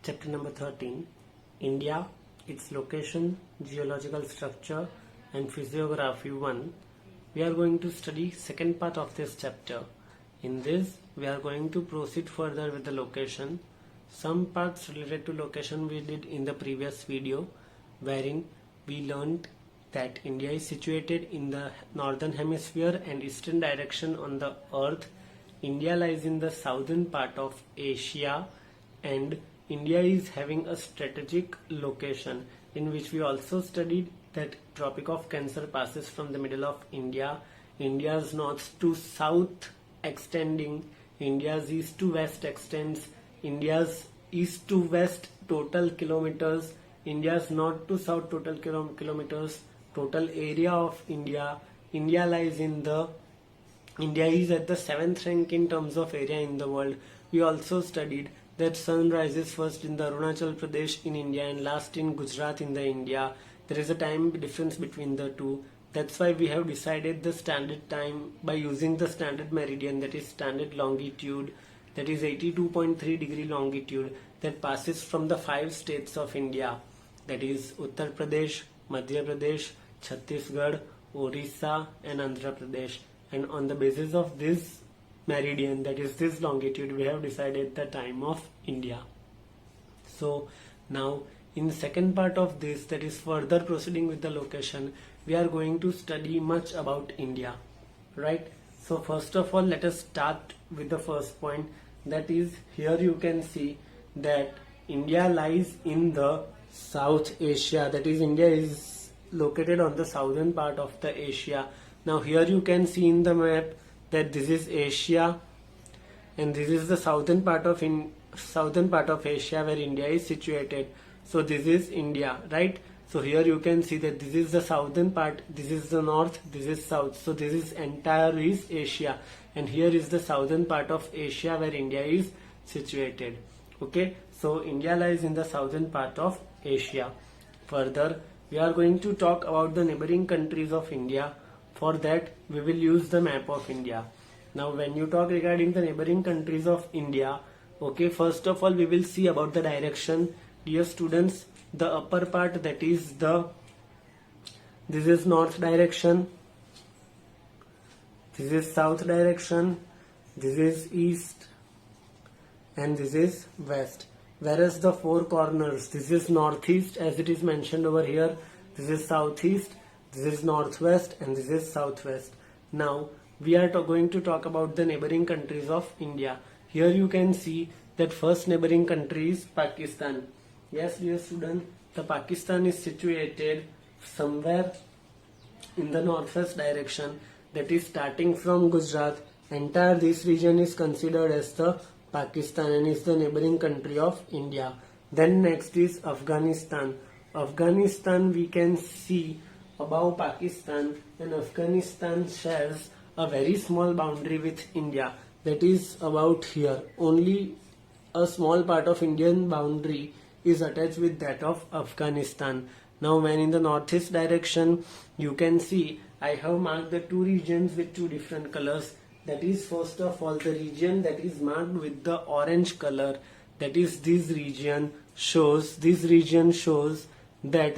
Chapter number 13, India, its location, geological structure and physiography 1. We are going to study second part of this chapter. In this, we are going to proceed further with the location. Some parts related to location we did in the previous video, wherein we learned that India is situated in the northern hemisphere and eastern direction on the earth. India lies in the southern part of Asia, and India is having a strategic location, in which we also studied that Tropic of Cancer passes from the middle of India, India's north to south extending, India's east to west extends, India's east to west total kilometers, India's north to south total kilometers, total area of India. India is at the 7th rank in terms of area in the world. We also studied that sun rises first in the Arunachal Pradesh in India and last in Gujarat in the India. There is a time difference between the two. That's why we have decided the standard time by using the standard meridian, that is standard longitude, that is 82.3 degree longitude, that passes from the 5 states of India, that is Uttar Pradesh, Madhya Pradesh, Chhattisgarh, Orissa and Andhra Pradesh. And on the basis of this meridian, that is this longitude, we have decided the time of India. So now in the second part of this, that is further proceeding with the location, we are going to study much about India, right? So first of all, let us start with the first point, that is here you can see that India lies in the South Asia, that is India is located on the southern part of the Asia. Now here you can see in the map that this is Asia and this is the southern part of Asia where India is situated. So this is India, right? So here you can see that this is the southern part, this is the north, this is south. So this is entire is Asia, and here is the southern part of Asia where India is situated. Okay, so India lies in the southern part of Asia. Further, we are going to talk about the neighboring countries of India. For that, we will use the map of India. Now, when you talk regarding the neighboring countries of India, okay, first of all, we will see about the direction. Dear students, the upper part, that is this is north direction, this is south direction, this is east, and this is west. Whereas the four corners, this is northeast as it is mentioned over here, this is southeast, this is northwest, and this is southwest. Now we are going to talk about the neighboring countries of India. Here you can see that first neighboring country is Pakistan. Yes, dear student, the Pakistan is situated somewhere in the northwest direction, that is starting from Gujarat. Entire this region is considered as the Pakistan and is the neighboring country of India. Then next is Afghanistan. Afghanistan we can see above Pakistan, and Afghanistan shares a very small boundary with India, that is about here. Only a small part of Indian boundary is attached with that of Afghanistan. Now when in the northeast direction, you can see I have marked the two regions with two different colors. That is first of all the region that is marked with the orange color, that is this region shows that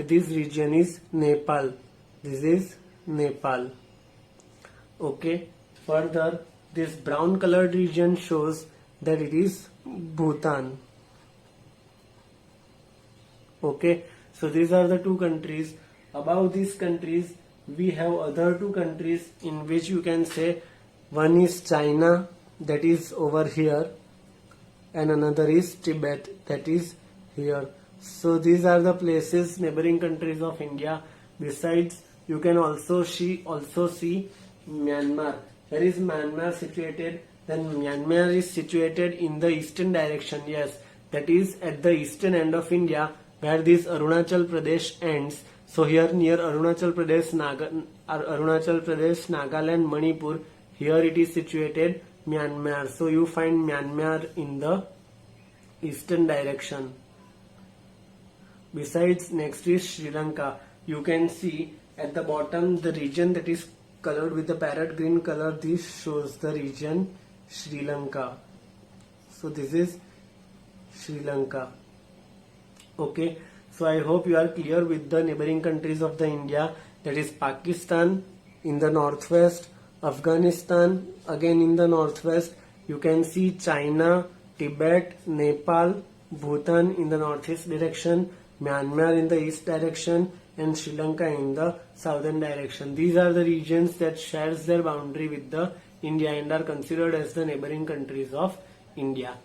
this region is Nepal. This is Nepal. Okay. Further, this brown colored region shows that it is Bhutan. Okay. So these are the two countries. Above these countries, we have other two countries in which you can say one is China, that is over here, and another is Tibet, that is here. So these are the places, neighboring countries of India. Besides, you can also see Myanmar. Where is Myanmar situated? Then Myanmar is situated in the eastern direction. Yes, that is at the eastern end of India where this Arunachal Pradesh ends. So here near Arunachal Pradesh, Nagaland, Manipur, here it is situated Myanmar. So you find Myanmar in the eastern direction. Besides, next is Sri Lanka. You can see at the bottom the region that is colored with the parrot green color. This shows the region Sri Lanka. So this is Sri Lanka. Okay, so I hope you are clear with the neighboring countries of the India, that is Pakistan in the northwest, Afghanistan again in the northwest, you can see China, Tibet, Nepal, Bhutan in the northeast direction, Myanmar in the east direction, and Sri Lanka in the southern direction. These are the regions that shares their boundary with the India and are considered as the neighboring countries of India.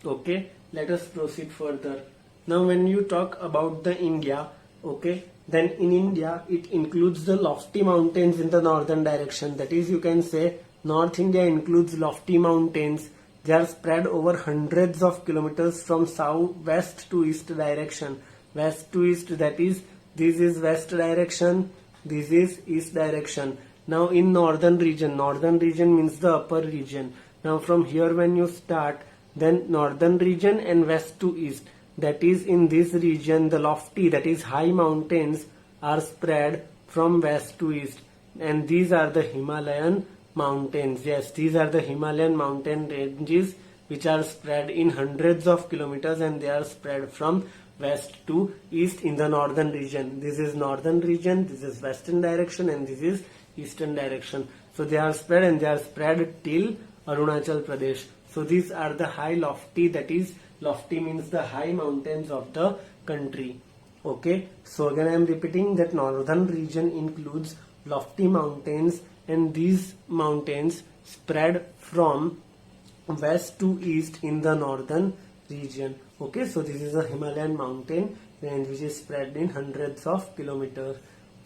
Okay, let us proceed further. Now when you talk about the India, okay, then in India it includes the lofty mountains in the northern direction. That is, you can say North India includes lofty mountains. They are spread over hundreds of kilometers from south west to east direction. West to east, that is, this is west direction, this is east direction. Now in northern region means the upper region. Now from here when you start, then northern region and west to east, that is, in this region the lofty, that is high mountains are spread from west to east, and these are the Himalayan mountains. Yes, these are the Himalayan mountain ranges which are spread in hundreds of kilometers, and they are spread from west to east in the northern region. This is northern region, this is western direction, and this is eastern direction. So they are spread, and they are spread till Arunachal Pradesh. So these are the high lofty, that is, lofty means the high mountains of the country. Okay, so again I am repeating that northern region includes lofty mountains, and these mountains spread from west to east in the northern region. Okay, so this is a Himalayan mountain range which is spread in hundreds of kilometers.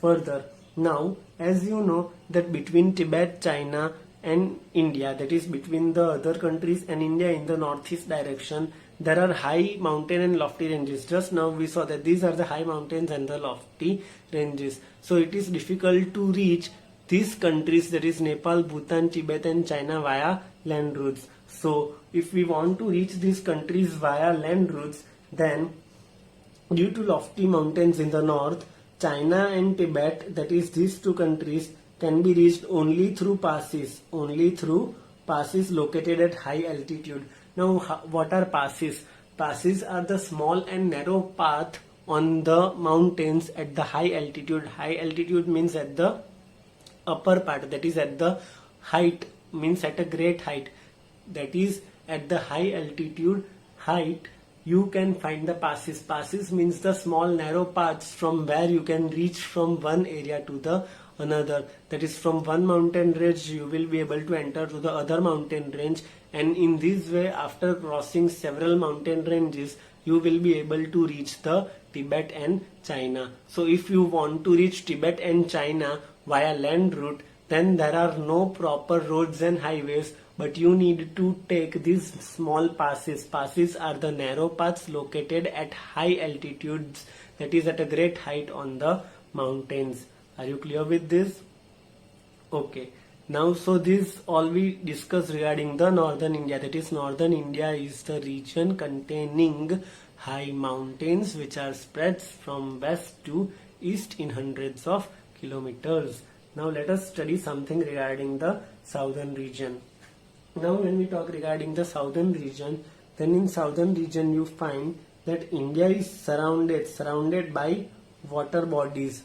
Further, now as you know that between Tibet, China and India, that is between the other countries and India in the northeast direction, there are high mountain and lofty ranges. Just now we saw that these are the high mountains and the lofty ranges. So it is difficult to reach these countries, that is Nepal, Bhutan, Tibet and China, via land routes. So if we want to reach these countries via land routes, then due to lofty mountains in the north, China and Tibet, that is these two countries, can be reached only through passes located at high altitude. Now what are passes? Passes are the small and narrow path on the mountains at the high altitude. High altitude means at the upper part, that is at the height, means at a great height. That is, at the high altitude height you can find the passes. Passes means the small narrow paths from where you can reach from one area to the another. That is, from one mountain range you will be able to enter to the other mountain range, and in this way, after crossing several mountain ranges, you will be able to reach the Tibet and China. So if you want to reach Tibet and China via land route, then there are no proper roads and highways, but you need to take these small passes. Passes are the narrow paths located at high altitudes, that is at a great height on the mountains. Are you clear with this? Okay. Now, so this all we discussed regarding the northern India. That is, northern India is the region containing high mountains which are spread from west to east in hundreds of kilometers. Now let us study something regarding the southern region. Now when we talk regarding the southern region, then in southern region you find that India is surrounded by water bodies,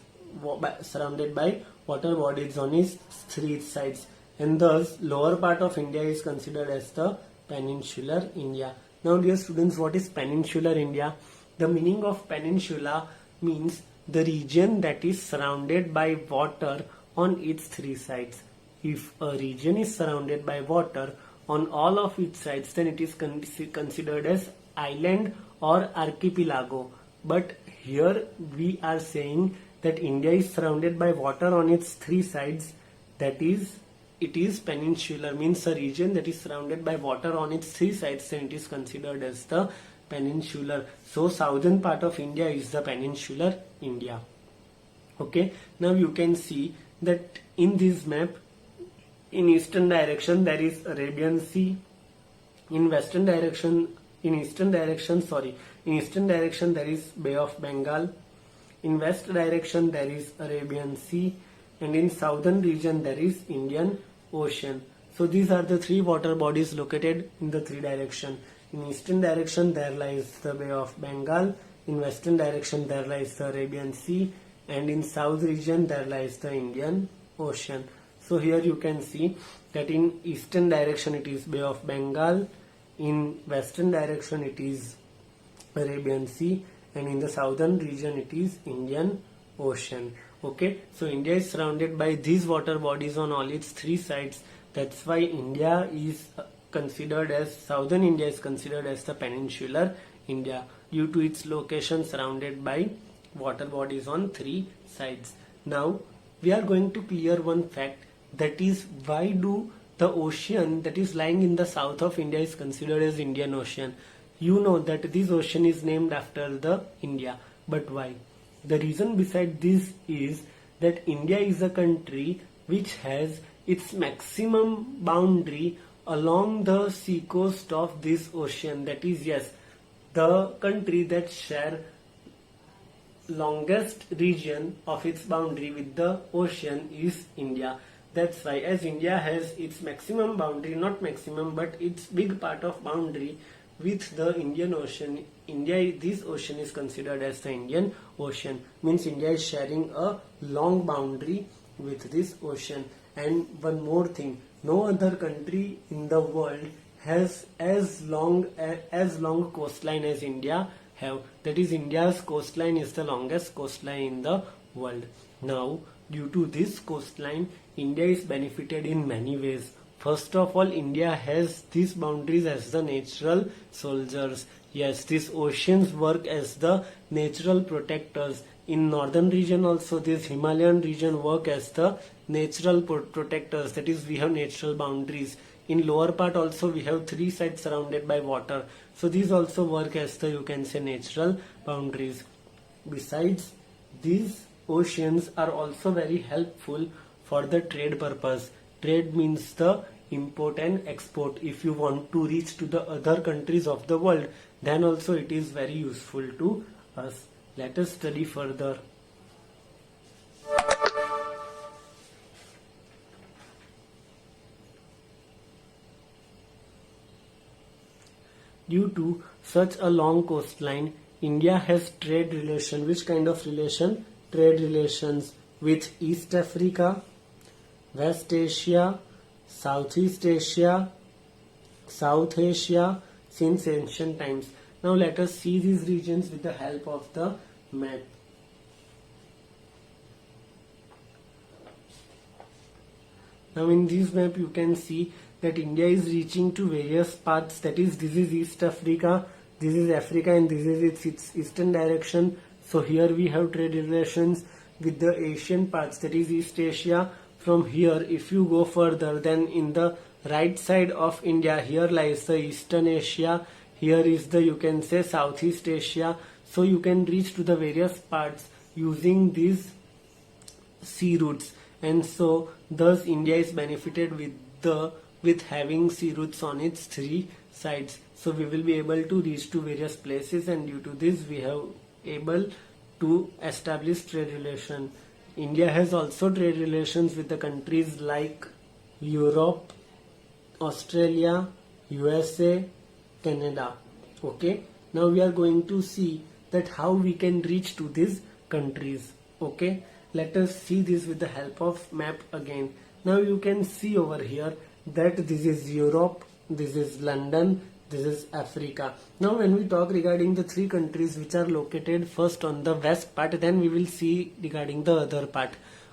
on its three sides, and thus lower part of India is considered as the peninsular India. Now dear students, what is peninsular India? The meaning of peninsula means the region that is surrounded by water on its three sides. If a region is surrounded by water on all of its sides, then it is considered as island or archipelago. But here we are saying that India is surrounded by water on its three sides, that is, it is peninsular, means a region that is surrounded by water on its three sides, then it is considered as the peninsular. So southern part of India is the peninsular India. Okay, now you can see that in this map, in eastern direction there is Arabian Sea, in eastern direction there is Bay of Bengal, in west direction there is Arabian Sea, and in southern region there is Indian Ocean. So these are the three water bodies located in the three direction. In eastern direction there lies the Bay of Bengal, In western direction there lies the Arabian Sea, and in south region there lies the Indian Ocean. So here you can see that in eastern direction it is Bay of Bengal, in western direction it is Arabian Sea, and in the southern region it is Indian Ocean. Okay, so India is surrounded by these water bodies on all its three sides. That's why India is considered as, southern India is considered as the peninsular India, due to its location surrounded by water bodies on three sides. Now we are going to clear one fact, that is, why do the ocean that is lying in the south of India is considered as Indian Ocean. You know that this ocean is named after the India, but why? The reason beside this is that India is a country which has its maximum boundary along the sea coast of this ocean. That is, yes, the country that share longest region of its boundary with the ocean is India. That's why, as India has its maximum boundary, not maximum, but its big part of boundary with the Indian Ocean, this ocean is considered as the Indian Ocean. Means India is sharing a long boundary with this ocean. And one more thing, no other country in the world has as long coastline as India have. That is, India's coastline is the longest coastline in the world. Now, due to this coastline, India is benefited in many ways. First of all, India has these boundaries as the natural soldiers. Yes, these oceans work as the natural protectors. In northern region also, this Himalayan region work as the natural protectors. That is, we have natural boundaries. In lower part also we have three sides surrounded by water. So these also work as the, you can say, natural boundaries. Besides, these oceans are also very helpful for the trade purpose. Trade means the import and export. If you want to reach to the other countries of the world, then also it is very useful to us. Let us study further. Due to such a long coastline, India has trade relation. Which kind of relation? Trade relations with East Africa, West Asia, Southeast Asia, South Asia since ancient times. Now let us see these regions with the help of the map. Now in this map you can see that India is reaching to various parts. That is, this is East Africa, this is Africa, and this is its eastern direction. So here we have trade relations with the Asian parts, that is East Asia. From here, if you go further, then in the right side of India, here lies the Eastern Asia, here is the, you can say, Southeast Asia. So you can reach to the various parts using these sea routes, and so thus India is benefited with having sea routes on its three sides. So we will be able to reach to various places, and due to this we have able to establish trade relation. India has also trade relations with the countries like Europe, Australia, USA, Canada. Okay, now we are going to see that how we can reach to these countries. Okay, let us see this with the help of map again. Now you can see over here that this is Europe, this is London, this is Africa. Now when we talk regarding the three countries which are located first on the west part, then we will see regarding the other part.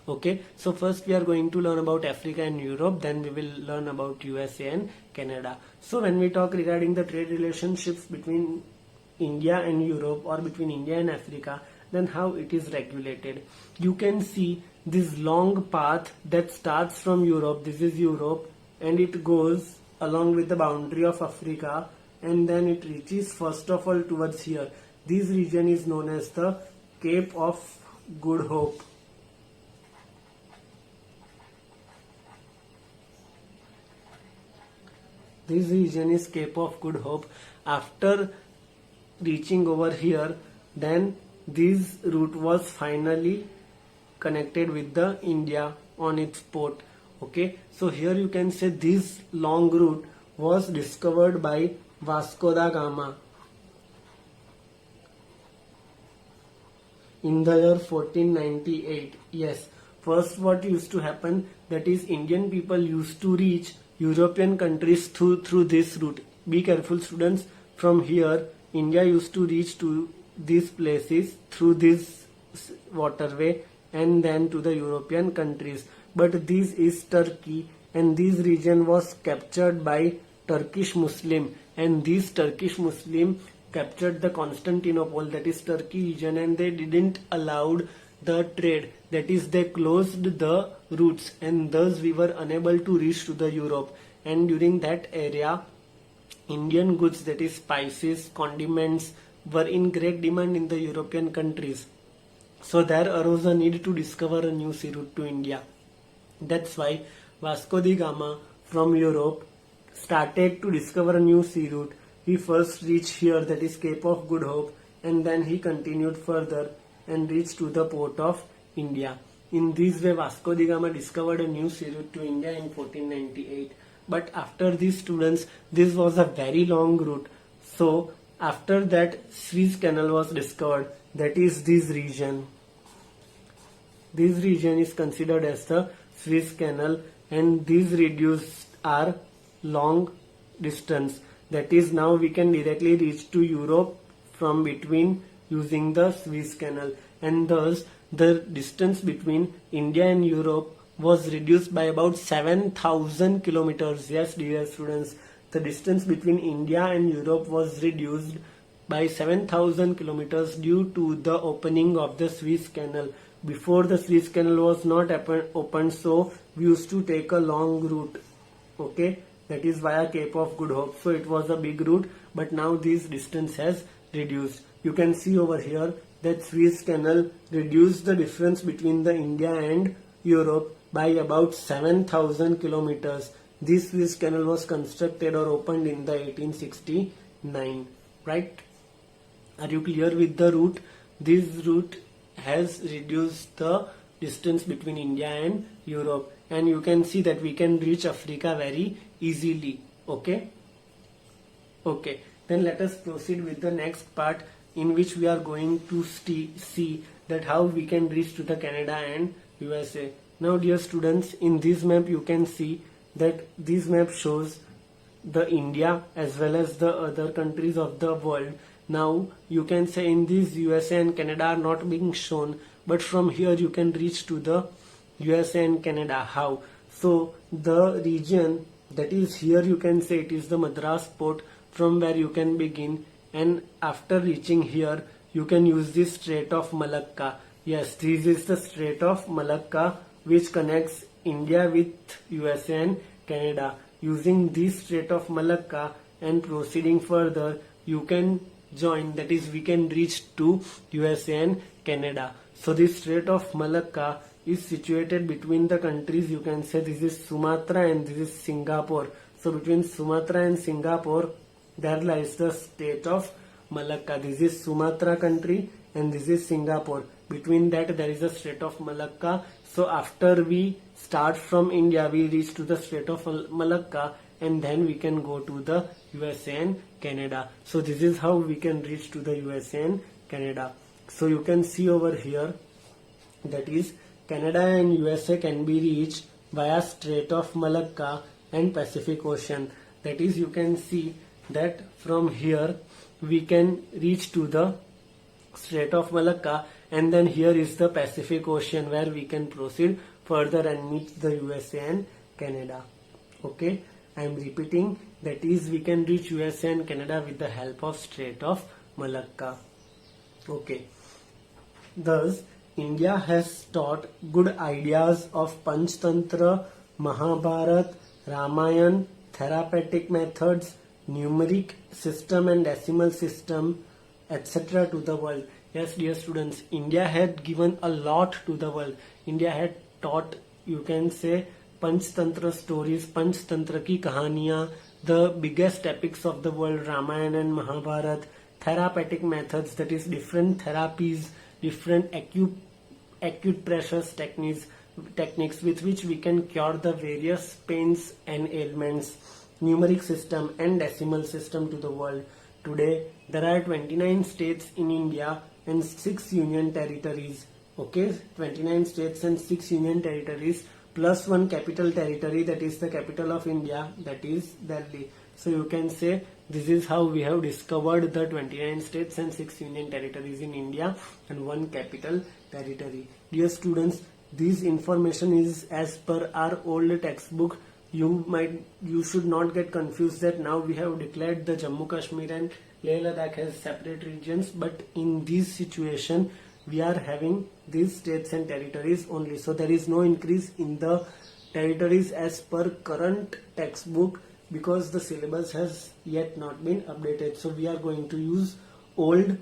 Okay, so first we are going to learn about Africa and Europe, then we will learn about USA and Canada. So when we talk regarding the trade relationships between India and Europe, or between India and Africa, then how it is regulated. You can see this long path that starts from Europe, this is Europe, and it goes along with the boundary of Africa, and then it reaches first of all towards here. This region is known as the Cape of Good Hope. This region is Cape of Good Hope. After reaching over here, then this route was finally connected with the India on its port. Okay, so here you can say this long route was discovered by Vasco da Gama. in the year 1498. Yes, first what used to happen, that is Indian people used to reach European countries through this route. Be careful students, from here India used to reach to these places through this waterway and then to the European countries. But this is Turkey, and this region was captured by Turkish Muslim, and these Turkish Muslim captured the Constantinople, that is Turkey region, and they didn't allowed the trade, that is they closed the routes, and thus we were unable to reach to the Europe. And during that area, Indian goods, that is spices, condiments, were in great demand in the European countries. So there arose a need to discover a new sea route to India. That's why Vasco da Gama from Europe started to discover a new sea route. He first reached here, that is Cape of Good Hope, and then he continued further and reached to the port of India. In this way, Vasco da Gama discovered a new sea route to India in 1498. But after these students, this was a very long route. So after that, Suez Canal was discovered, that is this region. This region is considered as the Suez Canal, and these reduced our long distance. That is, now we can directly reach to Europe from between using the Suez Canal, and thus the distance between India and Europe was reduced by about 7,000 kilometers. Yes, dear students, the distance between India and Europe was reduced by 7,000 kilometers due to the opening of the Suez Canal. Before, the Suez Canal was not opened, so we used to take a long route, okay, that is via Cape of Good Hope. So it was a big route, but now this distance has reduced. You can see over here that Suez Canal reduced the difference between the India and Europe by about 7,000 kilometers. This Suez Canal was constructed or opened in the 1869, right? Are you clear with the route? This route has reduced the distance between India and Europe, and you can see that we can reach Africa very easily. Okay, then let us proceed with the next part, in which we are going to see that how we can reach to the Canada and USA. Now dear students, in this map you can see that this map shows the India as well as the other countries of the world. Now you can say in this USA and Canada are not being shown, but from here you can reach to the USA and Canada. How? So the region that is here, you can say it is the Madras port, from where you can begin, and after reaching here you can use this Strait of Malacca. Yes, this is the Strait of Malacca, which connects India with USA and Canada. Using this Strait of Malacca and proceeding further, you can join, that is we can reach to USA and Canada. So this Strait of Malacca is situated between the countries. You can say this is Sumatra and this is Singapore. So between Sumatra and Singapore there lies the Strait of Malacca. This is Sumatra country and this is Singapore. Between that there is a Strait of Malacca. So after we start from India, we reach to the Strait of Malacca, and then we can go to the USA and Canada. So this is how we can reach to the USA and Canada. So you can see over here, that is Canada and USA can be reached via Strait of Malacca and Pacific Ocean. That is, you can see that from here we can reach to the Strait of Malacca, and then here is the Pacific Ocean, where we can proceed further and meet the USA and Canada. Okay, I am repeating, that is we can reach USA and Canada with the help of Strait of Malacca. Okay, thus India has taught good ideas of Panchtantra, Mahabharat, Ramayana, therapeutic methods, numeric system and decimal system, etc. to the world. Yes, dear students, India had given a lot to the world. India had taught, you can say, Panchtantra stories, Panchtantra ki kahaniyan, the biggest epics of the world, Ramayana and Mahabharat, therapeutic methods, that is different therapies, different acute pressures techniques with which we can cure the various pains and ailments, numeric system and decimal system to the world. Today, there are 29 states in India and 6 union territories. Okay, 29 states and 6 union territories plus one capital territory, that is the capital of India, that is Delhi. So you can say this is how we have discovered the 29 states and 6 union territories in India and one capital territory. Dear students, this information is as per our old textbook. You should not get confused that now we have declared the Jammu Kashmir and Leh Ladakh as separate regions, but in this situation we are having these states and territories only. So there is no increase in the territories as per current textbook because the syllabus has yet not been updated. So we are going to use old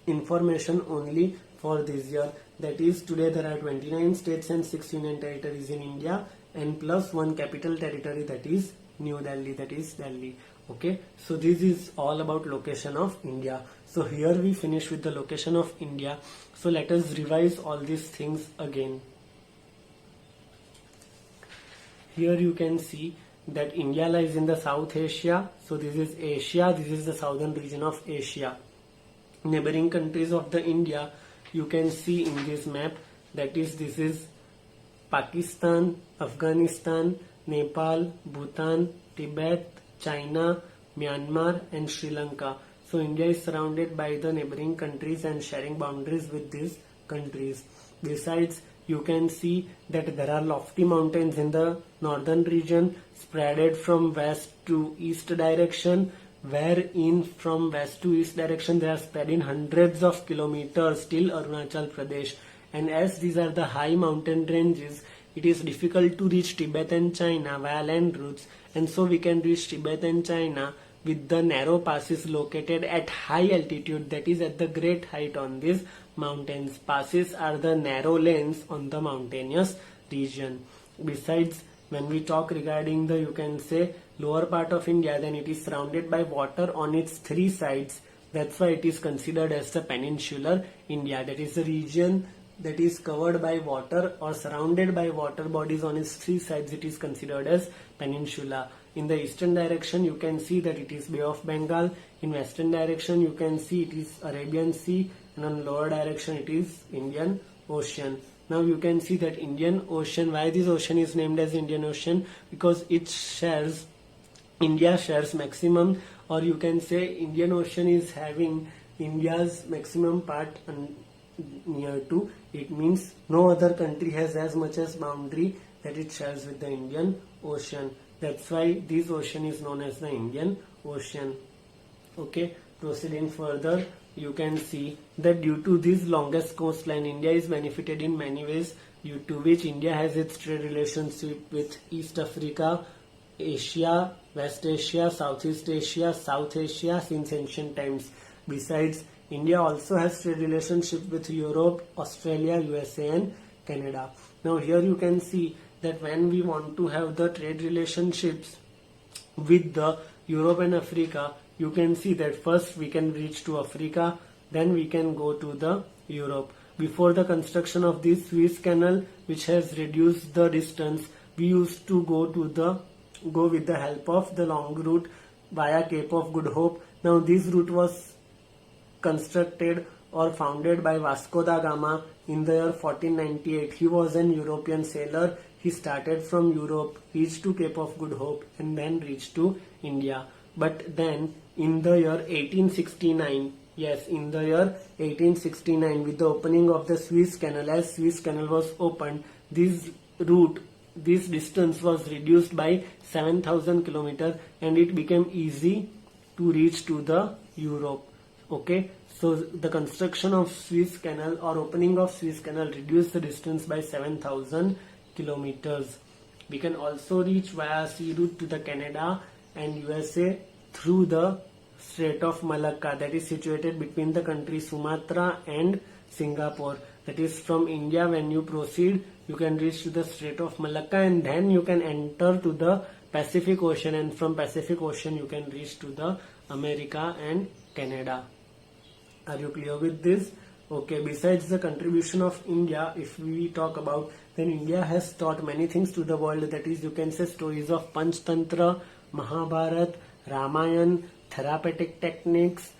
information only for this year. That is, today there are 29 states and 6 union territories in India and plus one capital territory, that is New Delhi, that is Delhi. Okay, so this is all about location of India. So here we finish with the location of India. So let us revise all these things again. Here you can see that India lies in the South Asia. So this is Asia, this is the southern region of Asia. Neighboring countries of the India you can see in this map, that is, this is Pakistan, Afghanistan, Nepal, Bhutan, Tibet, China, Myanmar and Sri Lanka. So India is surrounded by the neighboring countries and sharing boundaries with these countries. Besides, you can see that there are lofty mountains in the northern region spreaded from west to east direction, wherein from west to east direction they are spread in hundreds of kilometers till Arunachal Pradesh. And as these are the high mountain ranges, it is difficult to reach Tibet and China via land routes, and so we can reach Tibet and China with the narrow passes located at high altitude, that is at the great height on these mountains. Passes are the narrow lanes on the mountainous region. Besides, when we talk regarding the, you can say, lower part of India, then it is surrounded by water on its 3 sides. That's why it is considered as the peninsular India. That is the region that is covered by water or surrounded by water bodies on its 3 sides. It is considered as peninsula. In the eastern direction you can see that it is Bay of Bengal. In western direction you can see it is Arabian Sea, and on lower direction it is Indian Ocean. Now you can see that Indian Ocean, why this ocean is named as Indian Ocean? Because India shares maximum, or you can say Indian Ocean is having India's maximum part near to. It means no other country has as much as boundary that it shares with the Indian Ocean. That's why this ocean is known as the Indian Ocean. Okay, proceeding further, you can see that due to this longest coastline, India is benefited in many ways, due to which India has its trade relationship with East Africa, Asia, West Asia, Southeast Asia, South Asia since ancient times. Besides, India also has trade relationship with Europe, Australia, USA and Canada. Now here you can see that when we want to have the trade relationships with the Europe and Africa, you can see that first we can reach to Africa, then we can go to the Europe. Before the construction of this Suez Canal, which has reduced the distance, we used to go with the help of the long route via Cape of Good Hope. Now this route was constructed or founded by Vasco da Gama in the year 1498. He was an European sailor. He started from Europe, reached to Cape of Good Hope and then reached to India. But then in the year 1869, in the year 1869, with the opening of the Suez Canal, as Suez Canal was opened, this distance was reduced by 7,000 kilometers and it became easy to reach to the Europe. Okay, so the construction of Suez Canal or opening of Suez Canal reduced the distance by 7,000 kilometers. We can also reach via sea route to the Canada and USA through the Strait of Malacca, that is situated between the country Sumatra and Singapore. That is, from India, when you proceed, you can reach to the Strait of Malacca and then you can enter to the Pacific Ocean, and from Pacific Ocean you can reach to the America and Canada. Are you clear with this? Okay, besides the contribution of India, if we talk about, then India has taught many things to the world. That is, you can say stories of Panchtantra, Mahabharat, Ramayan, therapeutic techniques,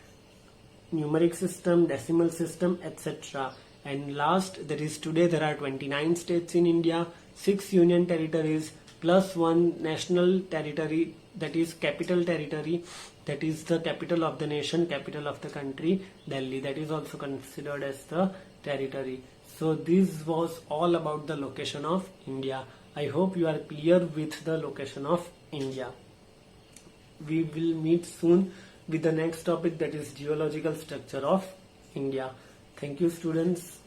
numeric system, decimal system, etc. And last, there is today there are 29 states in India, 6 union territories plus 1 national territory, that is capital territory, that is the capital of the nation, capital of the country, Delhi, that is also considered as the territory. So this was all about the location of India. I hope you are clear with the location of India. We will meet soon with the next topic, that is geological structure of India. Thank you, students.